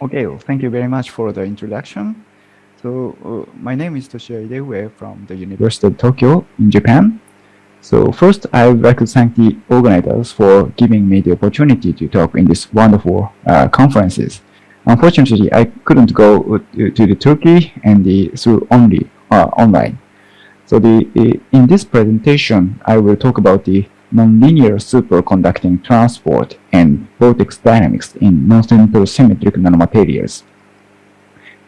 Okay, well, thank you very much for the introduction. So, my name is Toshiya Ideue from the University of Tokyo in Japan. So, first, I would like to thank the organizers for giving me the opportunity to talk in this wonderful conferences. Unfortunately, I couldn't go to the Turkey and through only online. So, in this presentation, I will talk about the nonlinear superconducting transport and vortex dynamics in noncentrosymmetric nanomaterials.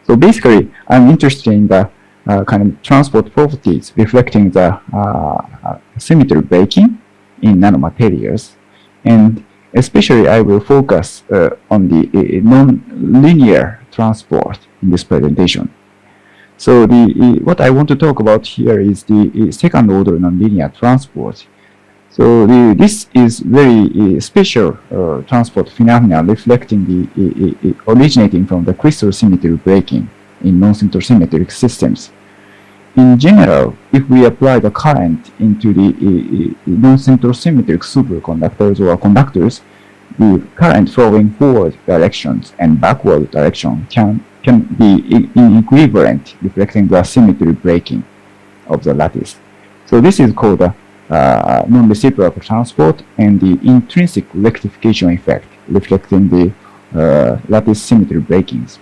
So basically, I'm interested in the kind of transport properties reflecting the symmetry breaking in nanomaterials, and especially I will focus on the non-linear transport in this presentation. So what I want to talk about here is the second-order nonlinear transport. So this is very special transport phenomena reflecting the originating from the crystal symmetry breaking in non-centrosymmetric systems. In general, if we apply the current into the non-centrosymmetric superconductors or conductors, the current flowing forward directions and backward direction can be inequivalent, reflecting the symmetry breaking of the lattice. So this is called the non-reciprocal transport and the intrinsic rectification effect, reflecting the lattice symmetry breakings.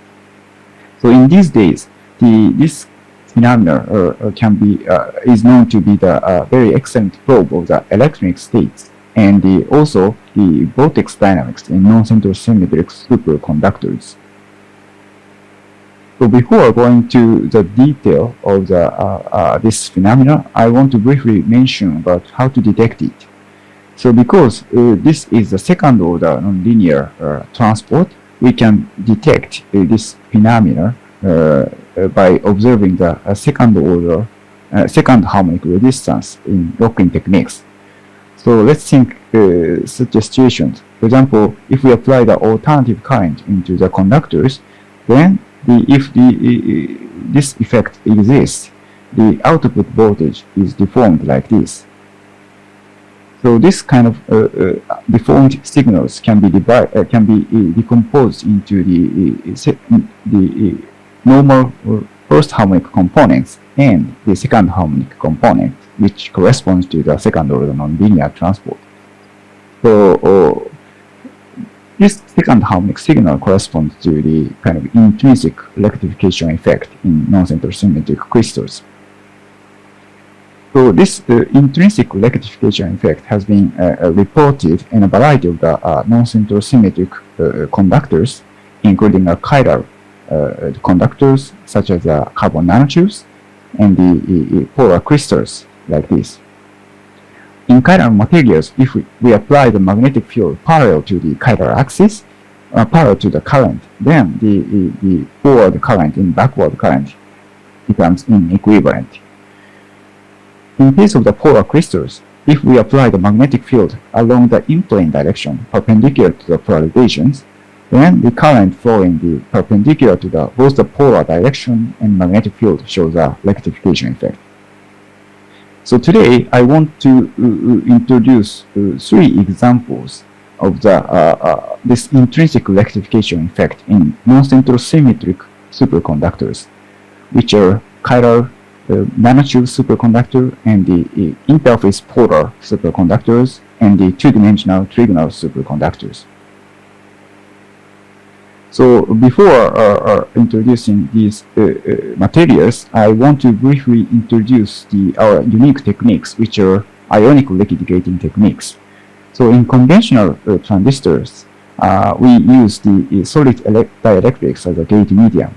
So in these days, this phenomenon is known to be the very excellent probe of the electronic states and also the vortex dynamics in non-centrosymmetric superconductors. So before going to the detail of this phenomena, I want to briefly mention about how to detect it. So because this is the second-order nonlinear transport, we can detect this phenomena by observing the second-order second harmonic resistance in locking techniques. So let's think such a situation. For example, if we apply the alternative current into the conductors, then if this effect exists, the output voltage is deformed like this. So this kind of deformed signals can be decomposed into the normal first harmonic components and the second harmonic component, which corresponds to the second-order nonlinear transport. So this second harmonic signal corresponds to the kind of intrinsic rectification effect in non-centrosymmetric crystals. So this intrinsic rectification effect has been reported in a variety of the non-centrosymmetric conductors, including chiral conductors such as carbon nanotubes and the polar crystals like this. In chiral materials, if we apply the magnetic field parallel to the chiral axis, parallel to the current, then the forward current and backward current becomes inequivalent. In case of the polar crystals, if we apply the magnetic field along the in-plane direction perpendicular to the polarizations, then the current flowing perpendicular to both the polar direction and magnetic field shows a rectification effect. So today, I want to introduce 3 examples of this intrinsic rectification effect in non-centrosymmetric superconductors, which are chiral nanotube superconductor and the interface polar superconductors and the 2-dimensional trigonal superconductors. So before introducing these materials, I want to briefly introduce our unique techniques, which are ionic liquid-gating techniques. So in conventional transistors, we use the solid dielectrics as a gate medium.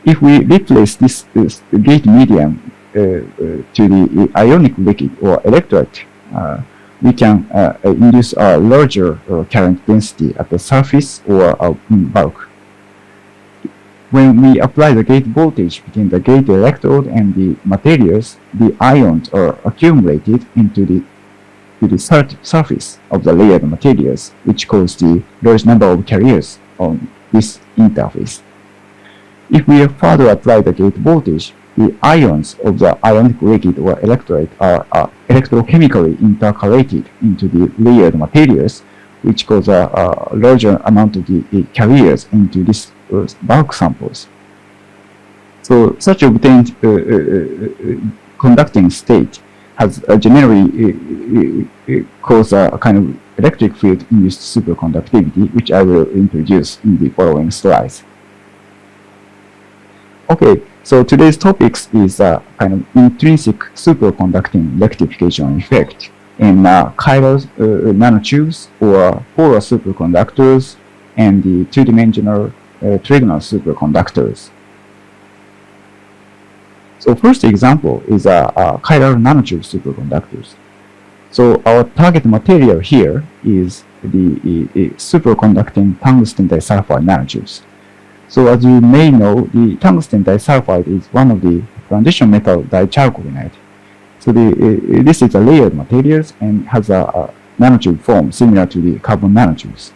If we replace this gate medium to the ionic liquid or electrolyte, we can induce a larger current density at the surface or in bulk. When we apply the gate voltage between the gate electrode and the materials, the ions are accumulated into the surface of the layered materials, which causes the large number of carriers on this interface. If we further apply the gate voltage, the ions of the ionic liquid or electrolyte are electrochemically intercalated into the layered materials, which cause a larger amount of the carriers into these bulk samples. So such obtained conducting state has generally caused a kind of electric field-induced superconductivity, which I will introduce in the following slides. Okay, so today's topics is a kind of intrinsic superconducting rectification effect in chiral nanotubes or polar superconductors and the two-dimensional trigonal superconductors. So first example is chiral nanotube superconductors. So our target material here is the superconducting tungsten disulfide nanotubes. So as you may know, the tungsten disulfide is one of the transition metal dichalcogenide. So this is a layered material and has a nanotube form similar to the carbon nanotubes.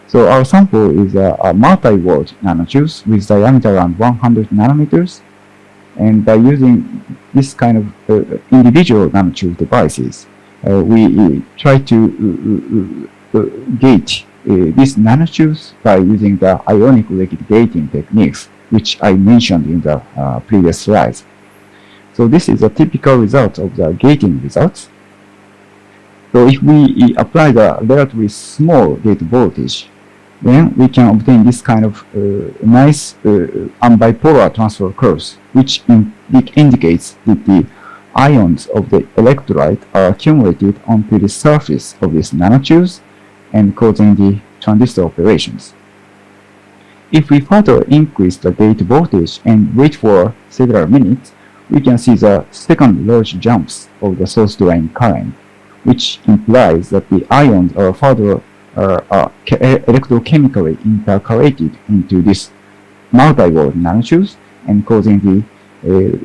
So our sample is a multi-walled nanotubes with diameter around 100 nanometers. And by using this kind of individual nanotube devices, we try to gate these nanotubes by using the ionic liquid gating techniques, which I mentioned in the previous slides. So this is a typical result of the gating results. So if we apply the relatively small gate voltage, then we can obtain this kind of nice unbipolar transfer curves, which indicates that the ions of the electrolyte are accumulated onto the surface of these nanotubes and causing the transistor operations. If we further increase the gate voltage and wait for several minutes, we can see the second large jumps of the source drain current, which implies that the ions are further electrochemically intercalated into this multi-walled nanotubes and causing the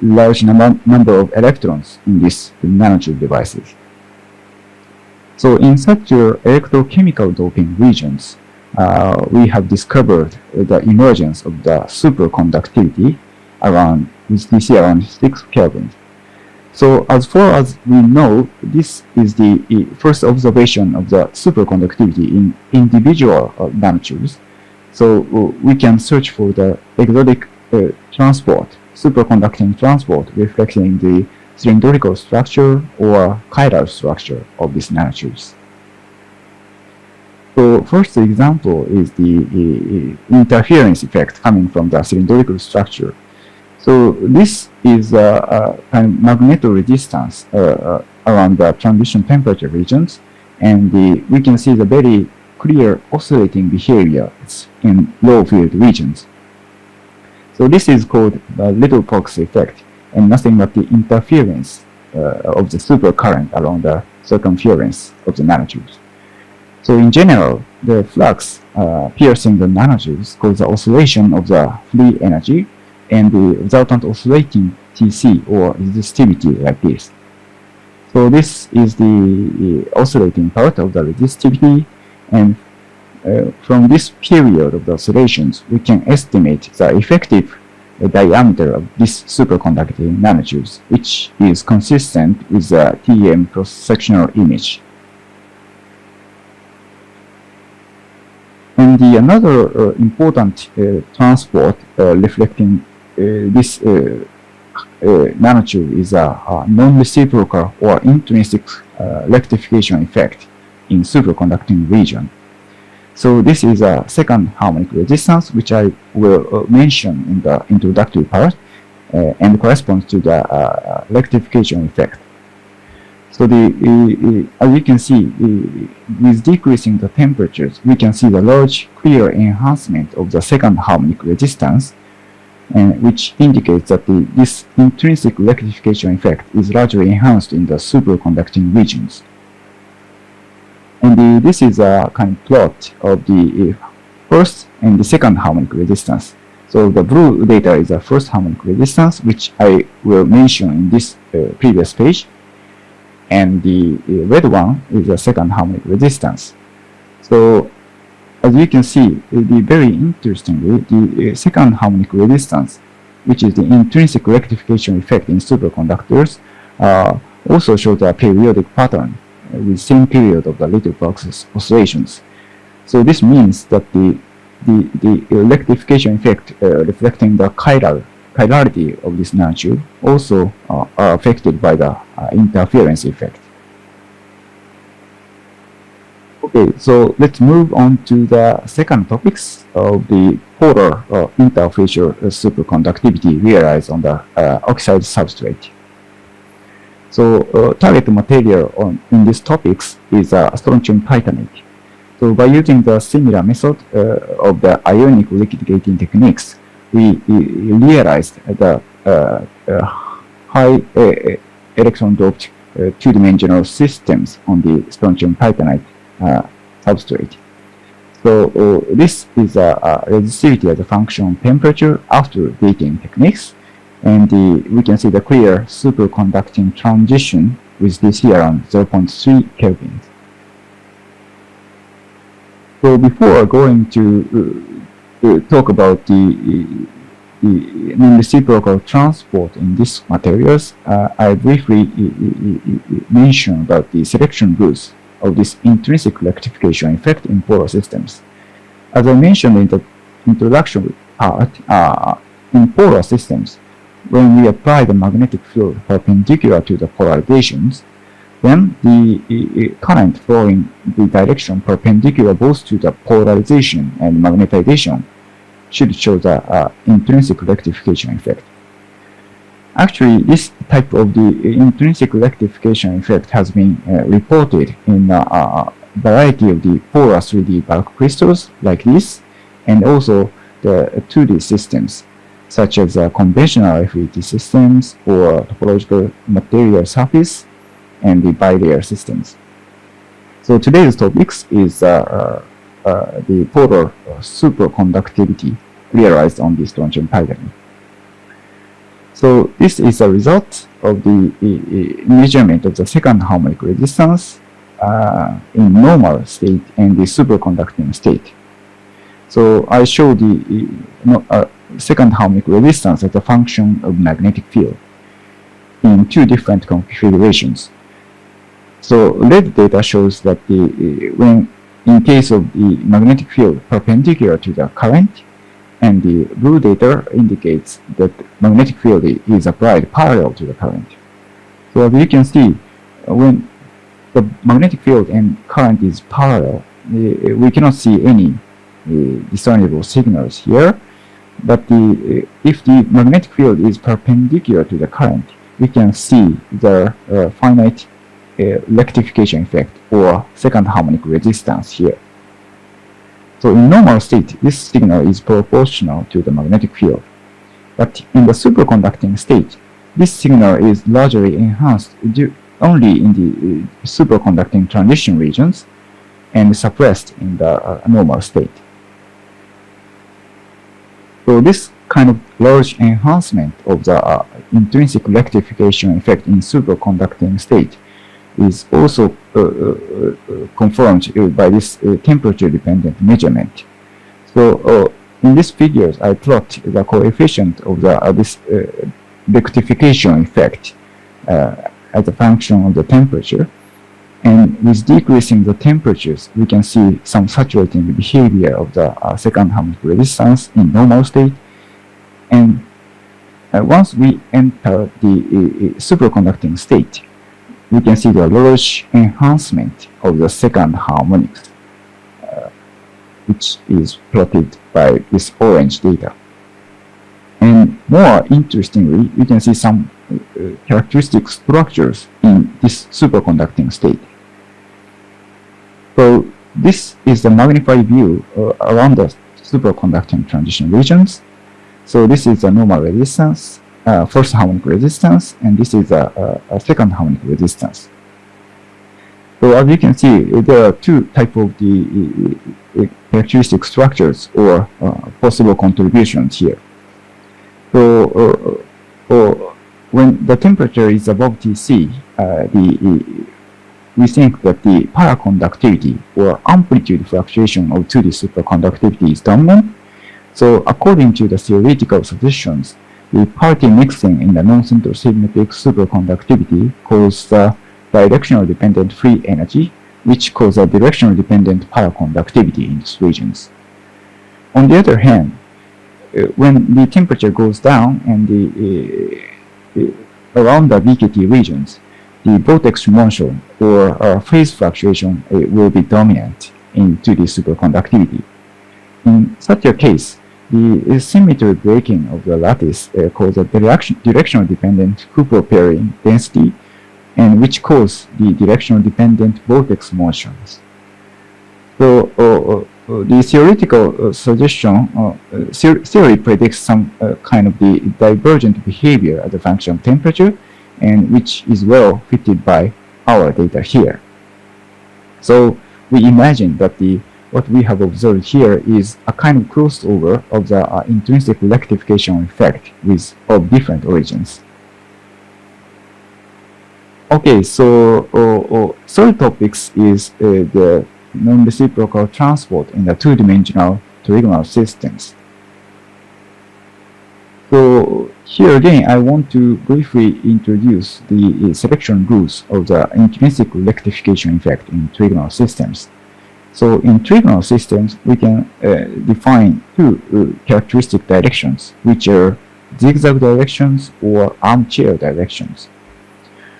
large number of electrons in these nanotube devices. So in such electrochemical doping regions, we have discovered the emergence of the superconductivity around with DC around 6 Kelvin. So as far as we know, this is the first observation of the superconductivity in individual nanotubes. So we can search for the exotic transport, superconducting transport reflecting the cylindrical structure or chiral structure of these nanotubes. So first example is the interference effect coming from the cylindrical structure. So this is a kind of magnetoresistance around the transition temperature regions, and we can see the very clear oscillating behavior in low field regions. So this is called the little box effect, and nothing but the interference of the supercurrent along the circumference of the nanotubes. So in general, the flux piercing the nanotubes causes the oscillation of the free energy and the resultant oscillating TC or resistivity like this. So this is the oscillating part of the resistivity, and from this period of the oscillations, we can estimate the effective diameter of this superconducting nanotubes, which is consistent with the TEM cross-sectional image. And another important transport reflecting this nanotube is a non-reciprocal or intrinsic rectification effect in superconducting region. So this is a second harmonic resistance, which I will mention in the introductory part, and corresponds to the rectification effect. So as you can see, with decreasing the temperatures, we can see the large clear enhancement of the second harmonic resistance, which indicates that this intrinsic rectification effect is largely enhanced in the superconducting regions. And this is a kind of plot of the first and the second harmonic resistance. So the blue data is the first harmonic resistance, which I will mention in this previous page. And the red one is the second harmonic resistance. So as you can see, very interestingly, the second harmonic resistance, which is the intrinsic rectification effect in superconductors, also shows a periodic pattern with same period of the little box oscillations. So this means that the electrification effect reflecting the chirality of this nanotube also are affected by the interference effect. Okay, so let's move on to the second topics of the polar interfacial superconductivity realized on the oxide substrate. So target material in these topics is strontium titanate. So by using the similar method of the ionic liquid gating techniques, we realized the high electron doped two-dimensional systems on the strontium titanate substrate. So this is a resistivity as a function of temperature after gating techniques, and we can see the clear superconducting transition with this here on 0.3 Kelvin. So before going to talk about the non-reciprocal transport in these materials, I briefly mention about the selection rules of this intrinsic rectification effect in polar systems. As I mentioned in the introduction part, in polar systems, when we apply the magnetic field perpendicular to the polarizations, then the current flowing the direction perpendicular both to the polarization and magnetization should show the intrinsic rectification effect. Actually, this type of the intrinsic rectification effect has been reported in a variety of the polar 3D bulk crystals like this, and also the 2D systems, such as conventional FET systems or topological material surface and the bilayer systems. So today's topics is the polar superconductivity realized on the strontium titanate. So this is a result of the measurement of the second harmonic resistance in normal state and the superconducting state. So I show the second harmonic resistance as a function of magnetic field in two different configurations. So red data shows that when in case of the magnetic field perpendicular to the current, and the blue data indicates that magnetic field is applied parallel to the current. So as you can see, when the magnetic field and current is parallel, we cannot see any discernible signals here. But if the magnetic field is perpendicular to the current, we can see the finite rectification effect or second harmonic resistance here. So in normal state, this signal is proportional to the magnetic field. But in the superconducting state, this signal is largely enhanced only in the superconducting transition regions and suppressed in the normal state. So this kind of large enhancement of the intrinsic rectification effect in superconducting state is also confirmed by this temperature-dependent measurement. So in these figures, I plot the coefficient of this rectification effect as a function of the temperature. And with decreasing the temperatures, we can see some saturating behavior of the second harmonic resistance in normal state. And once we enter the superconducting state, we can see the large enhancement of the second harmonics, which is plotted by this orange data. And more interestingly, we can see some characteristic structures in this superconducting state. So this is the magnified view around the superconducting transition regions. So this is the normal resistance, first harmonic resistance, and this is a second harmonic resistance. So as you can see, there are two types of the characteristic structures or possible contributions here. So when the temperature is above Tc, we think that the paraconductivity or amplitude fluctuation of 2D superconductivity is dominant. So according to the theoretical suggestions, the parity mixing in the noncentrosymmetric superconductivity causes the directional dependent free energy which cause a direction-dependent paraconductivity in these regions. On the other hand, when the temperature goes down and around the BKT regions, the vortex motion or phase fluctuation will be dominant into the superconductivity. In such a case, the symmetry breaking of the lattice causes a direction-dependent Hooper-pairing density, and which cause the direction-dependent vortex motions. So the theoretical suggestion theory predicts some kind of the divergent behavior as a function of temperature, and which is well fitted by our data here. So we imagine that what we have observed here is a kind of crossover of the intrinsic rectification effect of different origins. Okay, so third topics is the non-reciprocal transport in the two-dimensional trigonal systems. So here again, I want to briefly introduce the selection rules of the intrinsic rectification effect in trigonal systems. So in trigonal systems, we can define two characteristic directions, which are zigzag directions or armchair directions.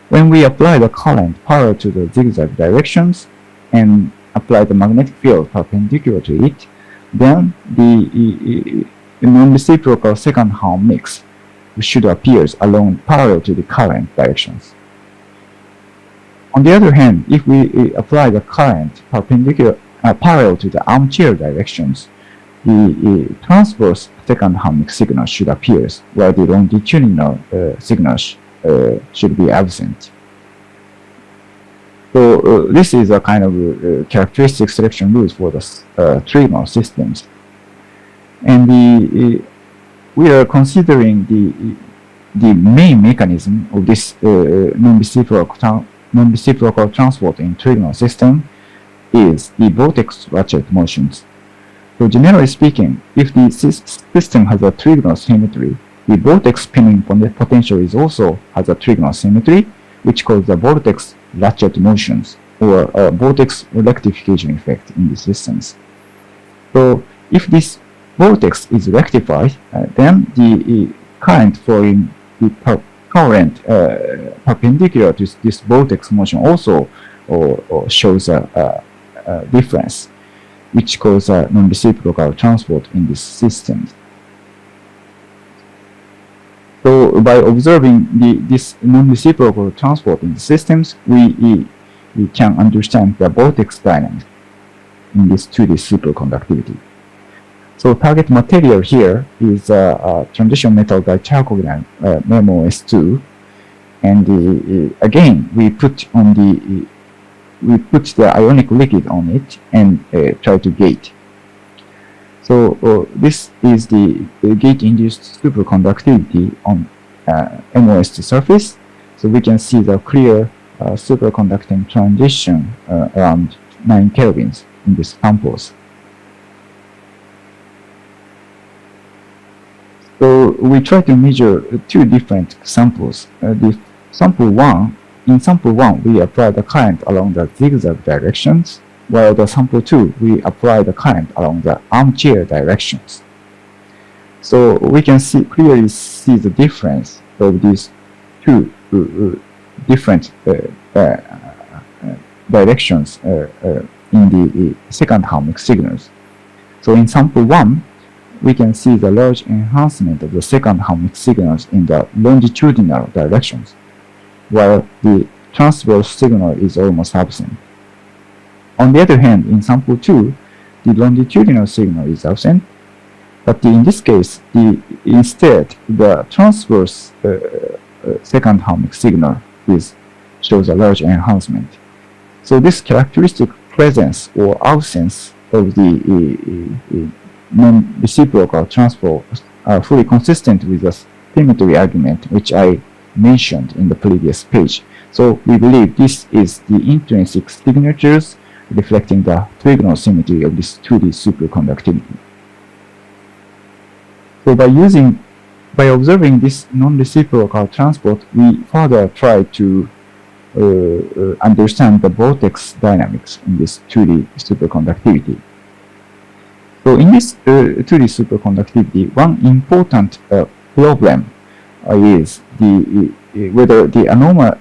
When we apply the current parallel to the zigzag directions and apply the magnetic field perpendicular to it, then the non-reciprocal second Helm mix should appear along parallel to the current directions. On the other hand, if we apply the current parallel to the armchair directions, the transverse second Helm mix signal should appear, while the longitudinal signals should be absent. So this is a kind of characteristic selection rules for the trigonal systems. And we are considering the main mechanism of this non-reciprocal transport in trigonal system is the vortex ratchet motions. So generally speaking, if the system has a trigonal symmetry, the vortex spinning potential is also has a trigonal symmetry, which causes the vortex ratchet motions or vortex rectification effect in the systems. So if this vortex is rectified, then the current flowing the current perpendicular to this vortex motion also shows a difference, which causes a non-reciprocal transport in this system. So by observing this non-reciprocal transport in the systems, we can understand the vortex dynamics in this 2D superconductivity. So target material here is a transition metal dichalcogene MOS2, and again we put the ionic liquid on it and try to gate. So this is the gate-induced superconductivity on MOS2 surface. So we can see the clear superconducting transition around 9 kelvins in these samples. So we try to measure two different samples. In sample 1, we apply the current along the zigzag directions, while the sample 2, we apply the current along the armchair directions. So we can clearly see the difference of these two different directions in the second harmonic signals. So in sample 1, we can see the large enhancement of the second harmonic signals in the longitudinal directions, while the transverse signal is almost absent. On the other hand, in sample 2, the longitudinal signal is absent, but in this case, instead, the transverse second harmonic signal shows a large enhancement. So this characteristic presence or absence of the non-reciprocal transport are fully consistent with the symmetry argument which I mentioned in the previous page. So we believe this is the intrinsic signatures reflecting the trigonal symmetry of this 2D superconductivity. So by observing this non-reciprocal transport, we further try to understand the vortex dynamics in this 2D superconductivity. So in this 2D superconductivity, one important problem is whether the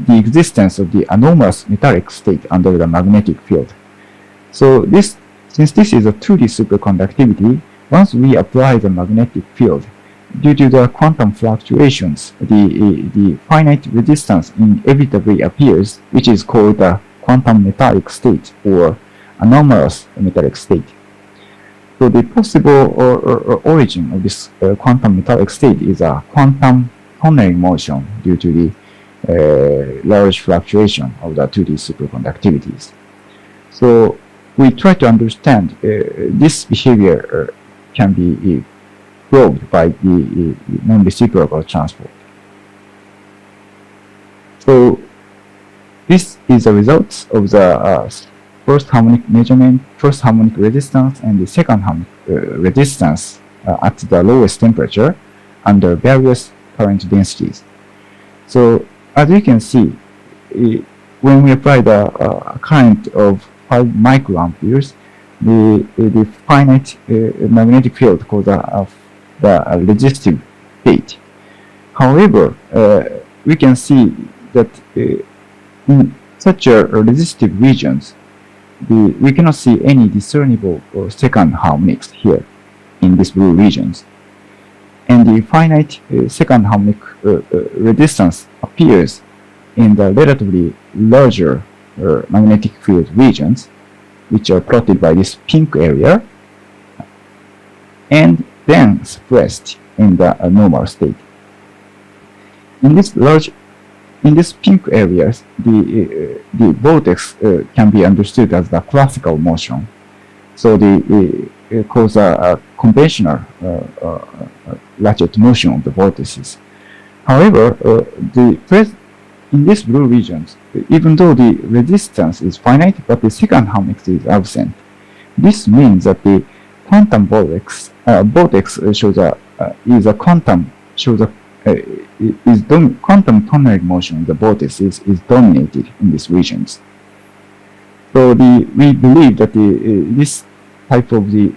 existence of the anomalous metallic state under the magnetic field. So since this is a 2D superconductivity, once we apply the magnetic field, due to the quantum fluctuations, the finite resistance inevitably appears, which is called the quantum metallic state or anomalous metallic state. So the possible origin of this quantum metallic state is a quantum tunneling motion due to the large fluctuation of the 2D superconductivities. So we try to understand this behavior can be proved by the non-reciprocal transport. So this is the results of the first harmonic measurement, first harmonic resistance, and the second harmonic resistance at the lowest temperature under various current densities. So as you can see, when we apply the current of 5 microamperes, the finite magnetic field called the resistive state. However, we can see that in such resistive regions, we cannot see any discernible second harmonics here in these blue regions. And the finite second harmonic resistance appears in the relatively larger magnetic field regions, which are plotted by this pink area, and then suppressed in the normal state. In these pink areas, the vortex can be understood as the classical motion. So it causes a conventional ratchet motion of the vortices. However, in these blue regions, even though the resistance is finite, but the second harmonics is absent. This means that the quantum vortex shows quantum tunneling motion of the vortex is dominated in these regions. So we believe that this type of the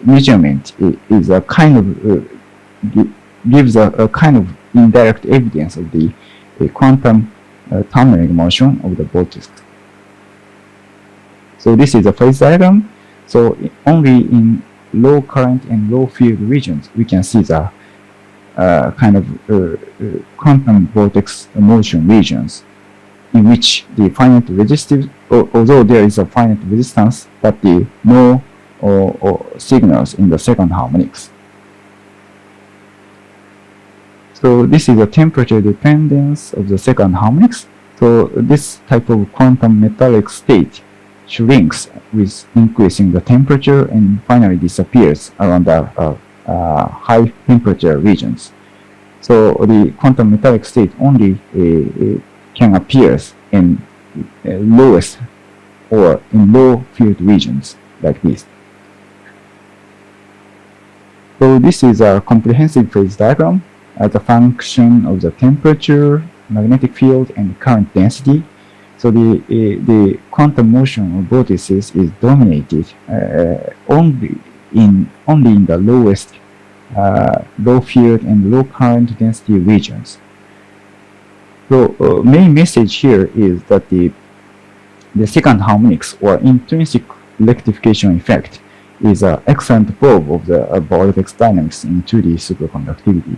measurement is a kind of gives a kind of indirect evidence of the quantum tunneling motion of the vortex. So this is a phase diagram. So only in low current and low field regions we can see the kind of quantum vortex motion regions in which the finite resistance, although there is a finite resistance, but the no signals in the second harmonics. So this is a temperature dependence of the second harmonics. So this type of quantum metallic state shrinks with increasing the temperature and finally disappears around the high temperature regions. So the quantum metallic state only can appear in lowest or in low field regions like this. So this is a comprehensive phase diagram as a function of the temperature, magnetic field, and current density. So the quantum motion of vortices is dominated only in the lowest low field and low current density regions. So main message here is that the second harmonics or intrinsic rectification effect is an excellent proof of the vortex dynamics in 2D superconductivity.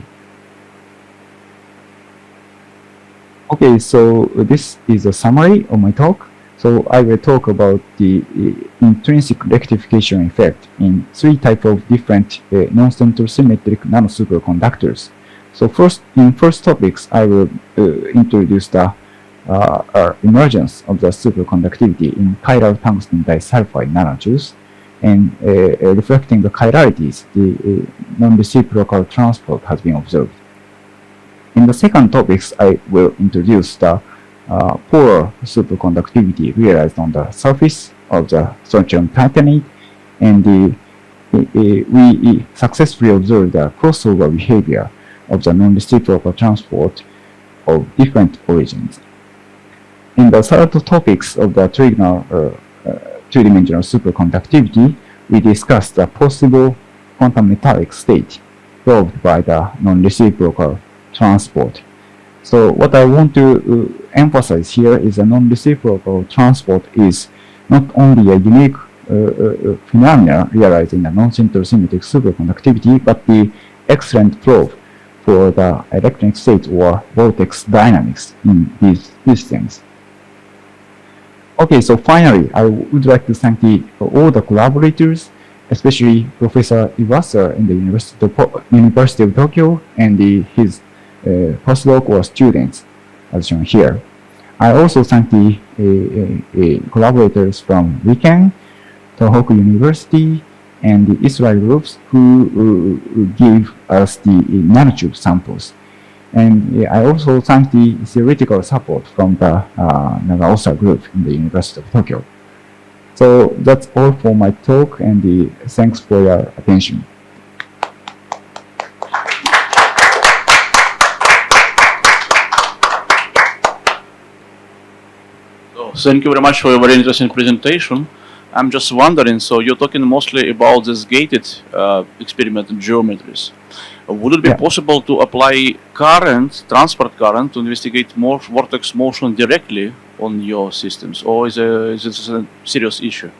Okay, so this is a summary of my talk. So I will talk about the intrinsic rectification effect in 3 types of different noncentrosymmetric nanosuperconductors. So in first topics, I will introduce the emergence of the superconductivity in chiral tungsten disulfide nanotubes, and reflecting the chiralities, the non-reciprocal transport has been observed. In the second topics, I will introduce the polar superconductivity realized on the surface of the strontium titanate, and we successfully observed the crossover behavior of the non-reciprocal transport of different origins. In the third topics of the trigonal two-dimensional superconductivity, we discussed the possible quantum metallic state proved by the non-reciprocal transport. So what I want to emphasize here is a non-reciprocal transport is not only a unique phenomena realized in the noncentrosymmetric superconductivity, but the excellent proof for the electronic state or vortex dynamics in these systems. Okay, so finally, I would like to thank all the collaborators, especially Professor Iwasa in the University of Tokyo and his postdoc or students, as shown here. I also thank the collaborators from Riken, Tohoku University, and the Israel groups who give us the nanotube samples. And I also thank the theoretical support from the Nagaosa group in the University of Tokyo. So that's all for my talk, and thanks for your attention. So thank you very much for your very interesting presentation. I'm just wondering, so you're talking mostly about this gated experimental geometries. Would it be possible to apply current, transport current, to investigate more vortex motion directly on your systems, or is this a serious issue?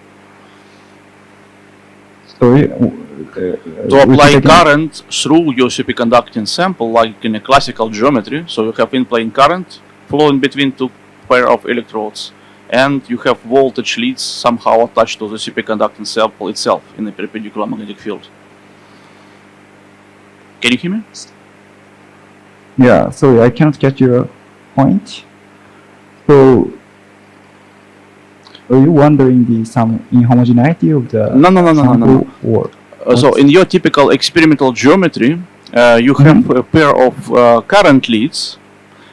Sorry? To apply current through your superconducting sample, like in a classical geometry, so you have in-plane current flowing between two pair of electrodes, and you have voltage leads somehow attached to the superconducting sample itself in a perpendicular magnetic field. Can you hear me? Yeah, sorry, I cannot get your point. So, are you wondering some inhomogeneity of the No. Or so in your typical experimental geometry, you have a pair of current leads,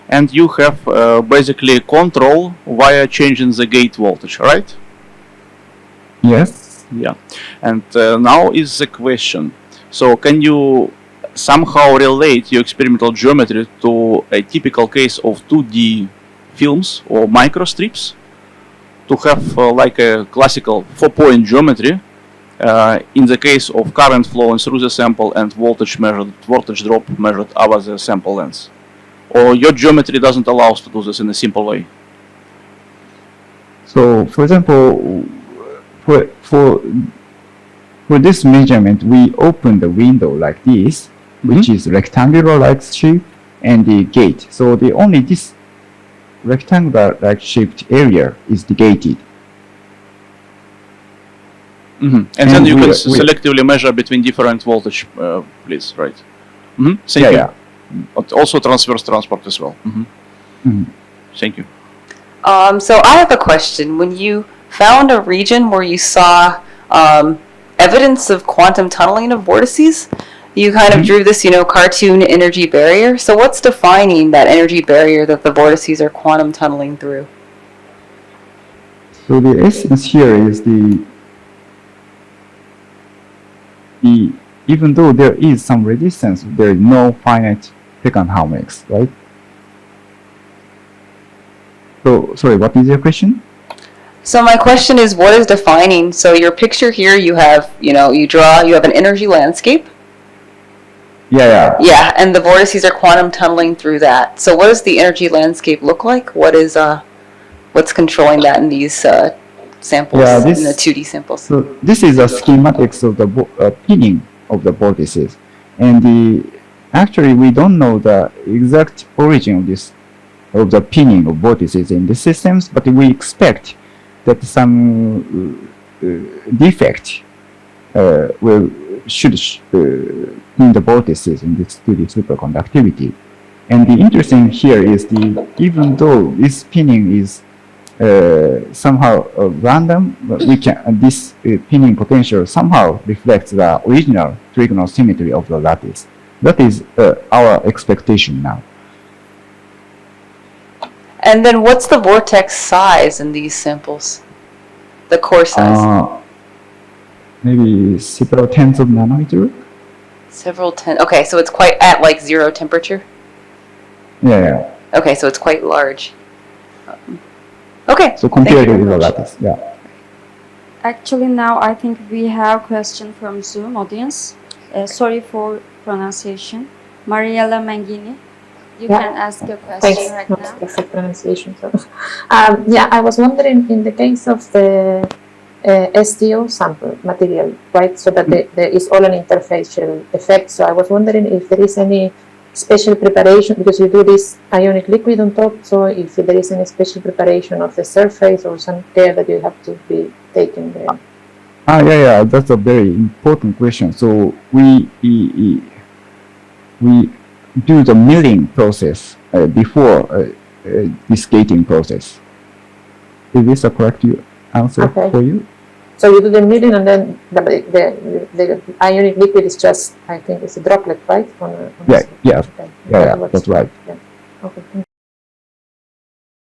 and you have basically control via changing the gate voltage, right? Yes. Yeah. And now is the question. So can you somehow relate your experimental geometry to a typical case of 2D films or microstrips to have like a classical 4-point geometry in the case of current flowing through the sample and voltage drop measured over the sample length? Or your geometry doesn't allow us to do this in a simple way? So, for example, for this measurement, we open the window like this, which is rectangular-like shape, and the gate. So only this rectangular-like shaped area is the gated. And then you can selectively measure between different voltage please, right? Thank you. Yeah. But also transverse transport as well. Thank you. So I have a question. When you found a region where you saw evidence of quantum tunneling of vortices, you kind of drew this, cartoon energy barrier. So what's defining that energy barrier that the vortices are quantum tunneling through? So the essence here is even though there is some resistance, there is no finite second harmonics, right? So, sorry, what is your question? So my question is, what is defining? So your picture here, you have, you have an energy landscape. Yeah, and the vortices are quantum tunneling through that. So what does the energy landscape look like? What's controlling that in these samples, in the 2D samples? So this is a schematics of the pinning of the vortices, and actually we don't know the exact origin of the pinning of vortices in the systems, but we expect that some defect should in the vortices in this 2D superconductivity. And the interesting here is even though this pinning is somehow random, but this pinning potential somehow reflects the original trigonal symmetry of the lattice. That is our expectation now. And then what's the vortex size in these samples? The core size? Maybe several tens of nanometer. Several ten. Okay, so it's quite at like 0 temperature? Yeah. Okay, so it's quite large. Okay. So thank you compared very with the much. lattice, yeah. Actually, now I think we have question from Zoom audience. Sorry for pronunciation. Mariella Mangini, you Yeah. can ask your Thanks. question right Not now. perfect pronunciation. So, yeah, I was wondering in the case of the SDO sample material, right? So that there is all an interfacial effect. So I was wondering if there is any special preparation, because you do this ionic liquid on top. So if there is any special preparation of the surface or some care that you have to be taken there. Yeah, that's a very important question. So we do the milling process before this gating process. Is this a correct answer Okay. for you? So you do the milling, and then the ionic liquid is just, I think it's a droplet, right? On Yeah, okay. yeah, that's right. Yeah. Okay.